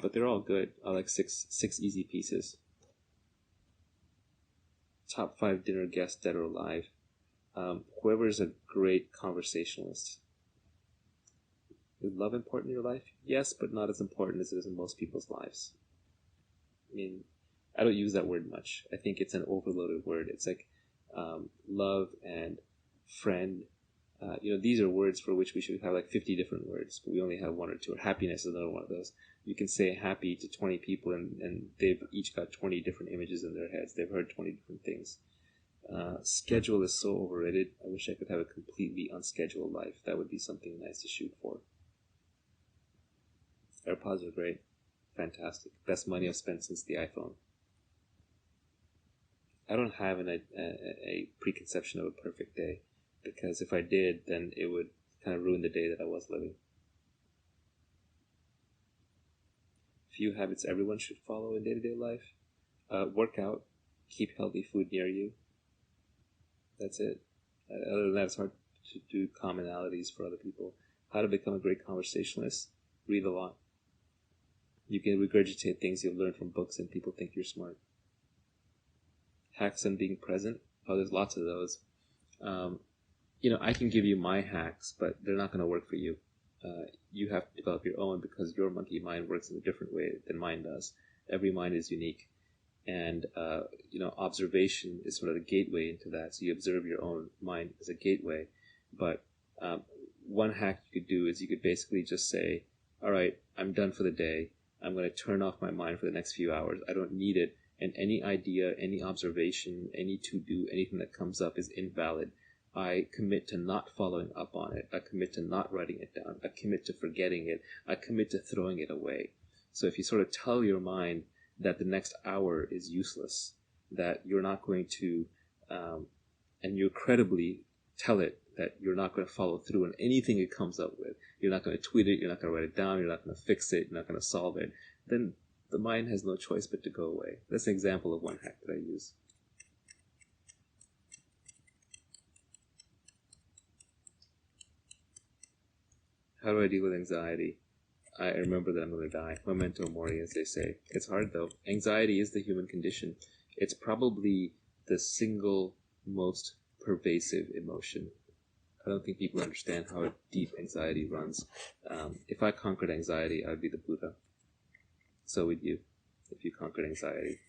But they're all good. I like six easy pieces. Top 5 dinner guests, dead or alive. Whoever is a great conversationalist. Is love important in your life? Yes, but not as important as it is in most people's lives. I mean, I don't use that word much. I think it's an overloaded word. It's like love and friend, These are words for which we should have like 50 different words, but we only have one or two. Or happiness is another one of those. You can say happy to 20 people, and they've each got 20 different images in their heads. They've heard 20 different things. Schedule is so overrated. I wish I could have a completely unscheduled life. That would be something nice to shoot for. AirPods are great. Fantastic. Best money I've spent since the iPhone. I don't have a preconception of a perfect day, because if I did, then it would kind of ruin the day that I was living. Few habits everyone should follow in day-to-day life. Work out. Keep healthy food near you. That's it. Other than that, it's hard to do commonalities for other people. How to become a great conversationalist? Read a lot. You can regurgitate things you've learned from books and people think you're smart. Hacks on being present. Oh, there's lots of those. I can give you my hacks, but they're not going to work for you. You have to develop your own, because your monkey mind works in a different way than mine does. Every mind is unique. And, observation is sort of the gateway into that. So you observe your own mind as a gateway. But one hack you could do is you could basically just say, all right, I'm done for the day. I'm going to turn off my mind for the next few hours. I don't need it. And any idea, any observation, any to-do, anything that comes up is invalid. I commit to not following up on it. I commit to not writing it down. I commit to forgetting it. I commit to throwing it away. So if you sort of tell your mind that the next hour is useless, that you're not going to, and you credibly tell it that you're not going to follow through on anything it comes up with, you're not going to tweet it, you're not going to write it down, you're not going to fix it, you're not going to solve it, then the mind has no choice but to go away. That's an example of one hack that I use. How do I deal with anxiety? I remember that I'm going to die. Memento mori, as they say. It's hard, though. Anxiety is the human condition. It's probably the single most pervasive emotion. I don't think people understand how deep anxiety runs. If I conquered anxiety, I would be the Buddha. So would you, if you conquered anxiety.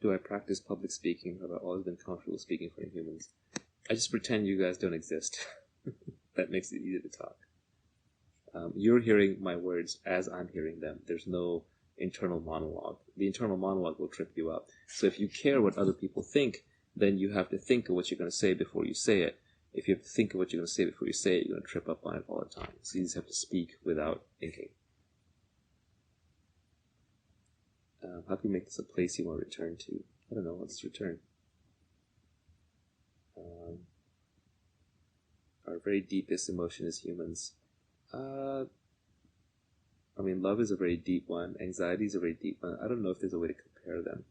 Do I practice public speaking? Have I always been comfortable speaking for humans? I just pretend you guys don't exist. That makes it easy to talk. You're hearing my words as I'm hearing them. There's no internal monologue. The internal monologue will trip you up. So if you care what other people think, then you have to think of what you're going to say before you say it. If you have to think of what you're going to say before you say it, you're going to trip up on it all the time. So you just have to speak without thinking. How can you make this a place you want to return to? I don't know. Let's return. Our very deepest emotion as humans. Love is a very deep one. Anxiety is a very deep one. I don't know if there's a way to compare them.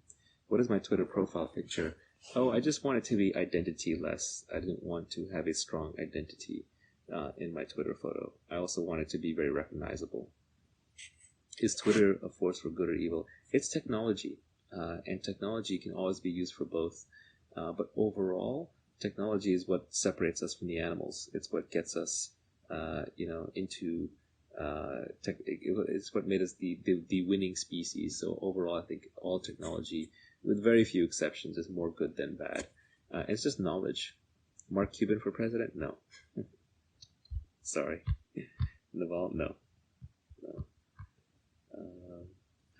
What is my Twitter profile picture? Oh, I just want it to be identity-less. I didn't want to have a strong identity in my Twitter photo. I also want it to be very recognizable. Is Twitter a force for good or evil? It's technology, and technology can always be used for both. But overall, technology is what separates us from the animals. It's what gets us, into it's what made us the winning species. So overall, I think all technology, with very few exceptions, is more good than bad. It's just knowledge. Mark Cuban for president? No. Sorry. Naval? No.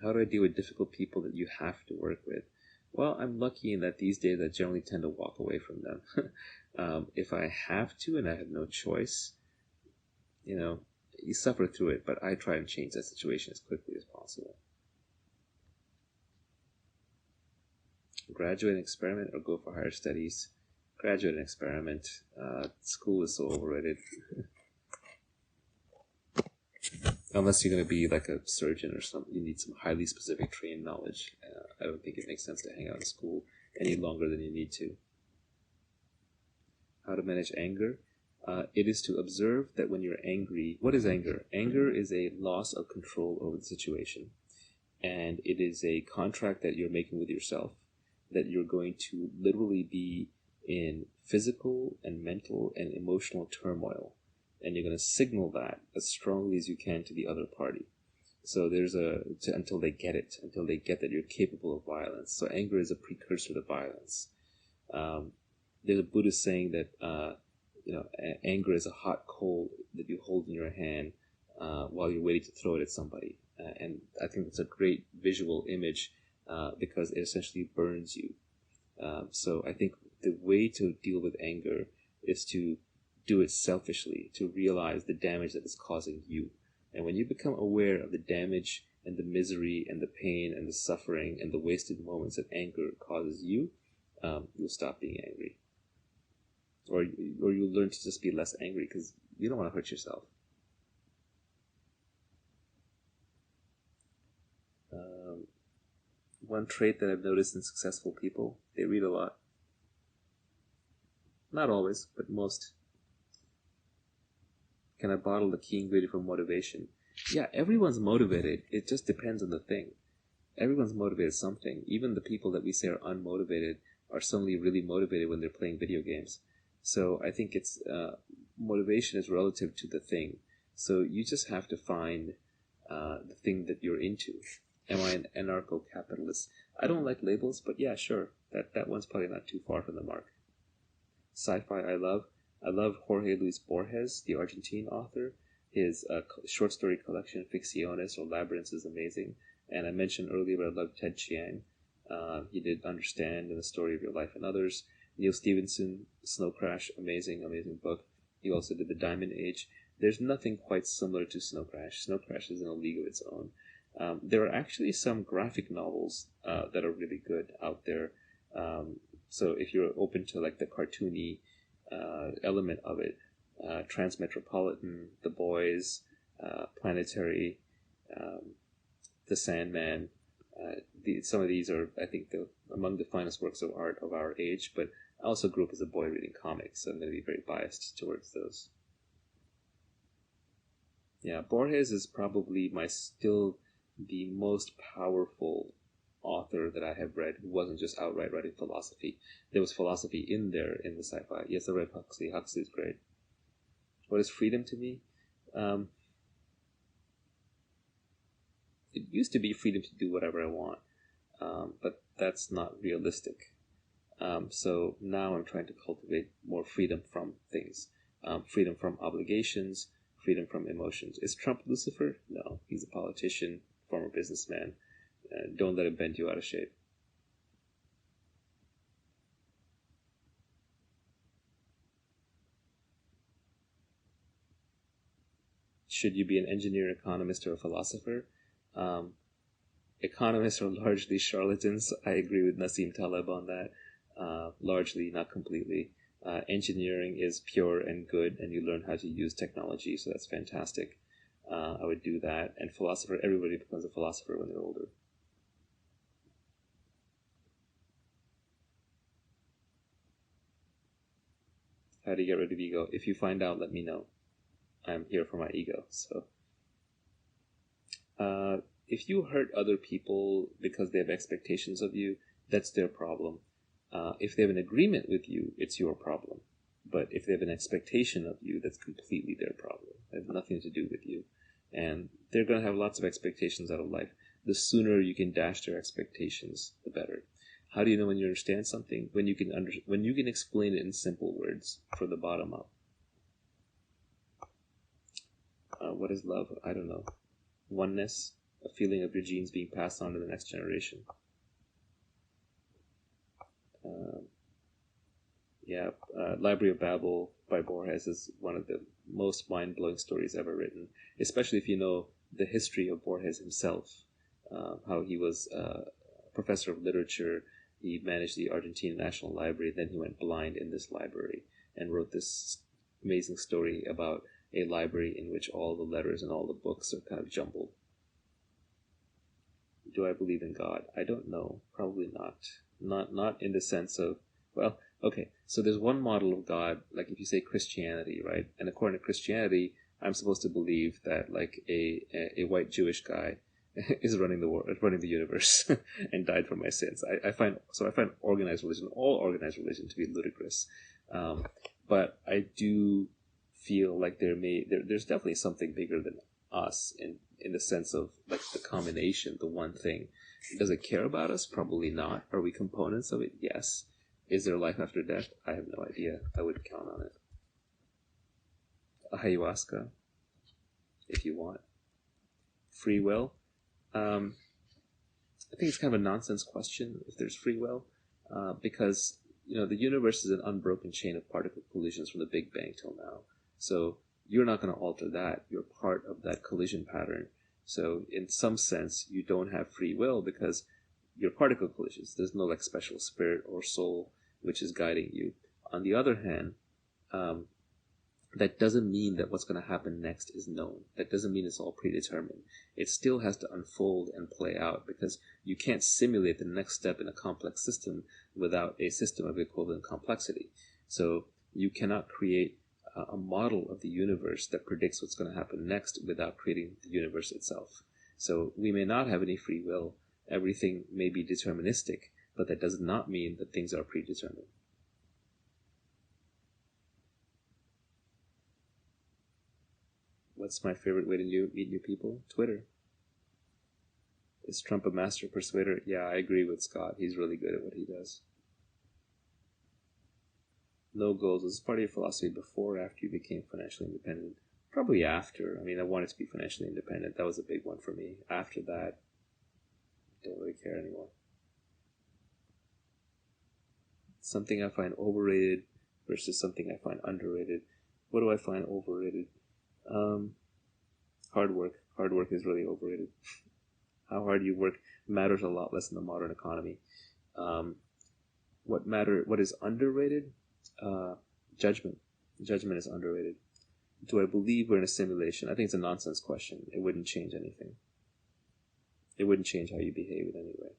How do I deal with difficult people that you have to work with? Well, I'm lucky in that these days I generally tend to walk away from them. If I have to and I have no choice, you suffer through it, but I try and change that situation as quickly as possible. Graduate and experiment or go for higher studies? Graduate and experiment. School is so overrated. Unless you're going to be like a surgeon or something, you need some highly specific trained knowledge. I don't think it makes sense to hang out in school any longer than you need to. How to manage anger? It is to observe that when you're angry. What is anger? Anger is a loss of control over the situation. And it is a contract that you're making with yourself that you're going to literally be in physical and mental and emotional turmoil. And you're going to signal that as strongly as you can to the other party. So there's until they get it, until they get that you're capable of violence. So anger is a precursor to violence. there's a Buddhist saying that anger is a hot coal that you hold in your hand while you're waiting to throw it at somebody, and I think that's a great visual image because it essentially burns you. So I think the way to deal with anger is to do it selfishly, to realize the damage that it's causing you. And when you become aware of the damage and the misery and the pain and the suffering and the wasted moments that anger causes you, you'll stop being angry. Or you'll learn to just be less angry because you don't want to hurt yourself. One trait that I've noticed in successful people, they read a lot. Not always, but most. Can I bottle the key ingredient for motivation? Yeah, everyone's motivated. It just depends on the thing. Everyone's motivated something. Even the people that we say are unmotivated are suddenly really motivated when they're playing video games. So I think it's motivation is relative to the thing. So you just have to find the thing that you're into. Am I an anarcho-capitalist? I don't like labels, but yeah, sure. That one's probably not too far from the mark. Sci-fi I love. I love Jorge Luis Borges, the Argentine author. His short story collection, Ficciones or Labyrinths, is amazing. And I mentioned earlier, but I love Ted Chiang. He did Understand and The Story of Your Life and Others. Neil Stephenson, Snow Crash, amazing book. He also did The Diamond Age. There's nothing quite similar to Snow Crash. Snow Crash is in a league of its own. There are actually some graphic novels that are really good out there. So if you're open to like the cartoony element of it, Transmetropolitan, The Boys, Planetary, The Sandman, some of these are, I think, among the finest works of art of our age, but I also grew up as a boy reading comics, so I'm going to be very biased towards those. Yeah, Borges is probably still the most powerful author that I have read who wasn't just outright writing philosophy. There was philosophy in there in the sci-fi. Yes, I read Huxley. Huxley's great. What is freedom to me? It used to be freedom to do whatever I want, but that's not realistic. So now I'm trying to cultivate more freedom from things, freedom from obligations, freedom from emotions. Is Trump Lucifer? No, he's a politician, former businessman. Don't let him bend you out of shape. Should you be an engineer, economist, or a philosopher? Economists are largely charlatans. I agree with Nassim Taleb on that. Largely, not completely. Engineering is pure and good, and you learn how to use technology, so that's fantastic. I would do that. And philosopher, everybody becomes a philosopher when they're older. How do you get rid of ego? If you find out, let me know. I'm here for my ego. So, if you hurt other people because they have expectations of you, that's their problem. If they have an agreement with you, it's your problem. But if they have an expectation of you, that's completely their problem. It has nothing to do with you. And they're going to have lots of expectations out of life. The sooner you can dash their expectations, the better. How do you know when you understand something? When you can explain it in simple words from the bottom up. What is love? I don't know. Oneness, a feeling of your genes being passed on to the next generation. Library of Babel by Borges is one of the most mind-blowing stories ever written, especially if you know the history of Borges himself, how he was a professor of literature. He managed the Argentine National Library, then he went blind in this library and wrote this amazing story about a library in which all the letters and all the books are kind of jumbled. Do I believe in God? I don't know. Probably not. Not in the sense of, well, okay, so there's one model of God, like if you say Christianity, right? And according to Christianity, I'm supposed to believe that like a white Jewish guy is running the world, running the universe, and died for my sins. I find organized religion, all organized religion, to be ludicrous. But I do feel like there's definitely something bigger than us in the sense of like the combination, the one thing. Does it care about us? Probably not. Are we components of it? Yes. Is there life after death? I have no idea. I wouldn't count on it. Ayahuasca, if you want. Free will? I think it's kind of a nonsense question if there's free will, because the universe is an unbroken chain of particle collisions from the Big Bang till now. So you're not going to alter that. You're part of that collision pattern. So in some sense, you don't have free will because you're particle collisions. There's no special spirit or soul which is guiding you. On the other hand, that doesn't mean that what's going to happen next is known. That doesn't mean it's all predetermined. It still has to unfold and play out because you can't simulate the next step in a complex system without a system of equivalent complexity. So you cannot create a model of the universe that predicts what's going to happen next without creating the universe itself. So we may not have any free will. Everything may be deterministic, but that does not mean that things are predetermined. What's my favorite way to meet new people? Twitter. Is Trump a master persuader? Yeah, I agree with Scott. He's really good at what he does. No goals. Was this part of your philosophy before or after you became financially independent? Probably after. I wanted to be financially independent. That was a big one for me. After that, don't really care anymore. Something I find overrated versus something I find underrated. What do I find overrated? Hard work. Hard work is really overrated. How hard you work matters a lot less in the modern economy. What is underrated? Judgment. Judgment is underrated. Do I believe we're in a simulation? I think it's a nonsense question. It wouldn't change anything. It wouldn't change how you behave in any way.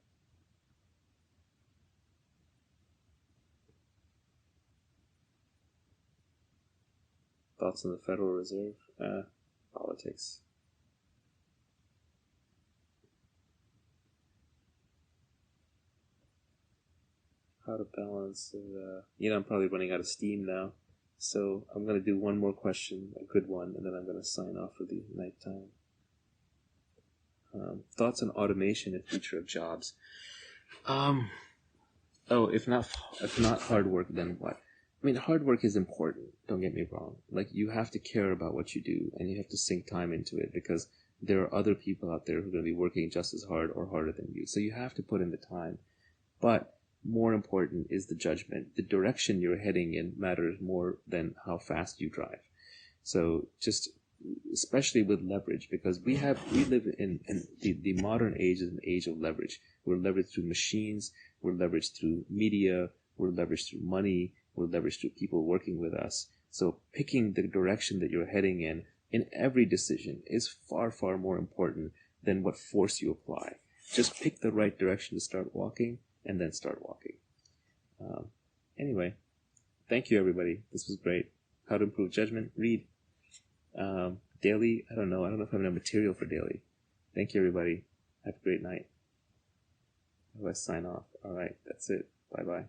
Thoughts on the Federal Reserve? Politics. How to balance I'm probably running out of steam now, so I'm going to do one more question, a good one, and then I'm going to sign off for the nighttime. Thoughts on automation and future of jobs? If not hard work, then what? Hard work is important, don't get me wrong. You have to care about what you do, and you have to sink time into it, because there are other people out there who are going to be working just as hard or harder than you. So you have to put in the time. But more important is the judgment. The direction you're heading in matters more than how fast you drive. So just, especially with leverage, because we live in the modern age is an age of leverage. We're leveraged through machines, we're leveraged through media, we're leveraged through money, we're leveraged through people working with us. So picking the direction that you're heading in every decision is far, far more important than what force you apply. Just pick the right direction to start walking, and then start walking. Anyway, thank you, everybody. This was great. How to improve judgment? Read. Daily? I don't know if I have enough material for daily. Thank you, everybody. Have a great night. How do I sign off? All right, that's it. Bye-bye.